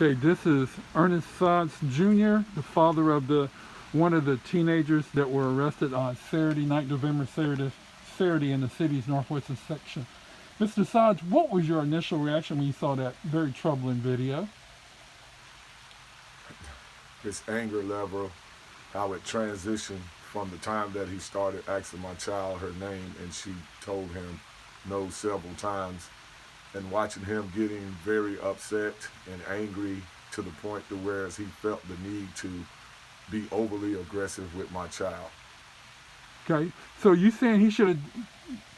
Okay, this is Earnest Sides Jr., the father of one of the teenagers that were arrested on Saturday night, Saturday in the city's northwestern section. Mr. Sides, what was your initial reaction when you saw that very troubling video? His anger level, how it transitioned from the time that he started asking my child her name and she told him no several times, and watching him getting very upset and angry to the point to where he felt the need to be overly aggressive with my child. Okay, so you saying he should have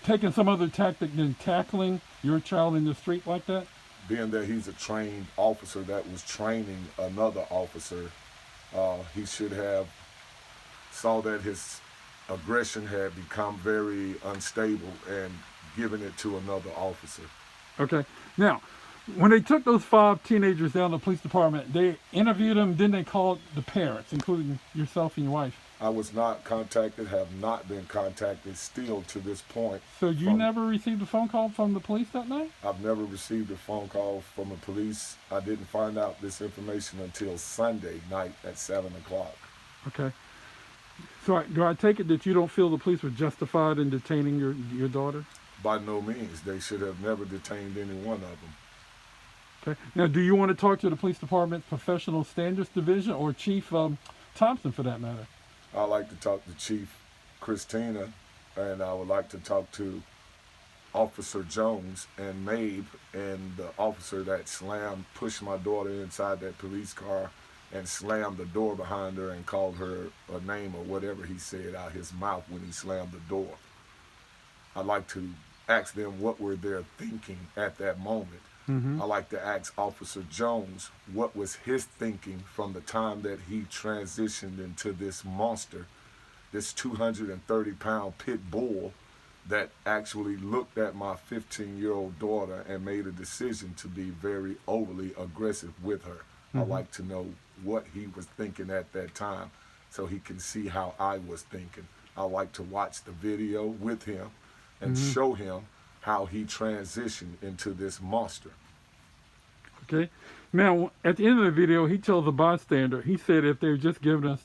taken some other tactic than tackling your child in the street like that? Being that he's a trained officer that was training another officer, he should have saw that his aggression had become very unstable and given it to another officer. Okay. Now, when they took those 5 teenagers down to the police department, they interviewed them, then they called the parents, including yourself and your wife. I was not contacted, have not been contacted still to this point. So you never received a phone call from the police that night? I've never received a phone call from the police. I didn't find out this information until Sunday night at 7 o'clock. Okay. So do I take it that you don't feel the police were justified in detaining your daughter? By no means. They should have never detained any one of them. Okay. Now, do you want to talk to the police department's professional standards division or Chief Thompson for that matter? I'd like to talk to Chief Christina, and I would like to talk to Officer Jones and Mabe and the officer that pushed my daughter inside that police car and slammed the door behind her and called her a name or whatever he said out his mouth when he slammed the door. I'd like to ask them what were they thinking at that moment. I'd like to ask Officer Jones what was his thinking from the time that he transitioned into this monster, this 230-pound pit bull that actually looked at my 15-year-old daughter and made a decision to be very overly aggressive with her. I'd like to know what he was thinking at that time so he can see how I was thinking. I'd like to watch the video with him and show him how he transitioned into this monster. Okay. Now, at the end of the video, he tells a bystander, he said if they'd just given us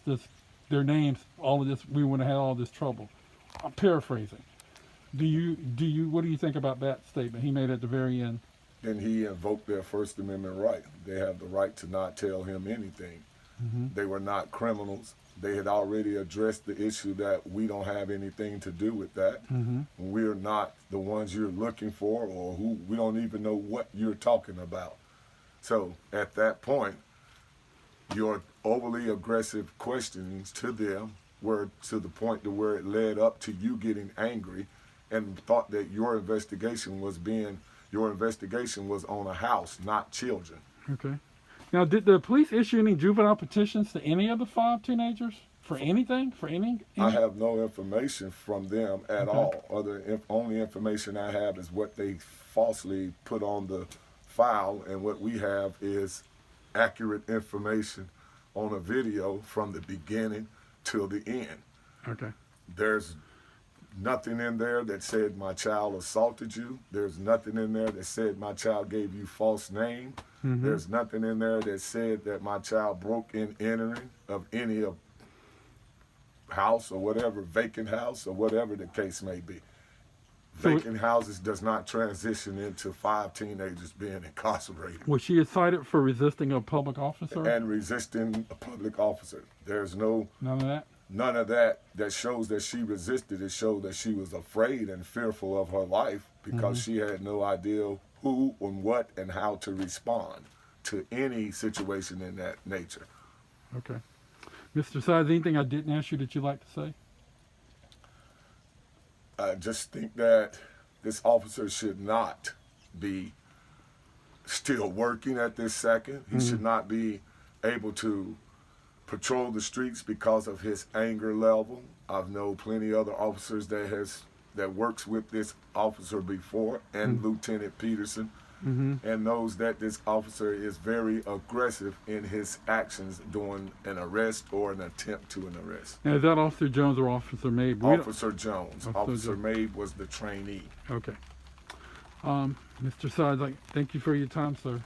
their names, all of this, we wouldn't have had all this trouble. I'm paraphrasing. What do you think about that statement he made at the very end? Then he invoked their First Amendment right. They have the right to not tell him anything. They were not criminals. They had already addressed the issue that we don't have anything to do with that. We're not the ones you're looking for, or who we don't even know what you're talking about. So at that point, your overly aggressive questionings to them were to the point to where it led up to you getting angry and thought that your investigation was on a house, not children. Okay. Now, did the police issue any juvenile petitions to any of the 5 teenagers for anything? For any? I have no information from them at all. Only information I have is what they falsely put on the file, and what we have is accurate information on a video from the beginning till the end. Okay. There's nothing in there that said my child assaulted you. There's nothing in there that said my child gave you false name. There's nothing in there that said that my child broke in entering of any house or whatever, vacant house or whatever the case may be. Vacant houses does not transition into 5 teenagers being incarcerated. Was she cited for resisting a public officer? And resisting a public officer. There's none of that that shows that she resisted. It showed that she was afraid and fearful of her life because she had no idea who and what and how to respond to any situation in that nature. Okay. Mr. Sides, anything I didn't ask you that you'd like to say? I just think that this officer should not be still working at this second. He should not be able to patrol the streets because of his anger level. I've known plenty other officers that works with this officer before, and Lieutenant Peterson, and knows that this officer is very aggressive in his actions during an arrest or an attempt to an arrest. Now, is that Officer Jones or Officer Mabe? Officer Jones. Officer Mabe was the trainee. Okay. Mr. Sides, thank you for your time, sir.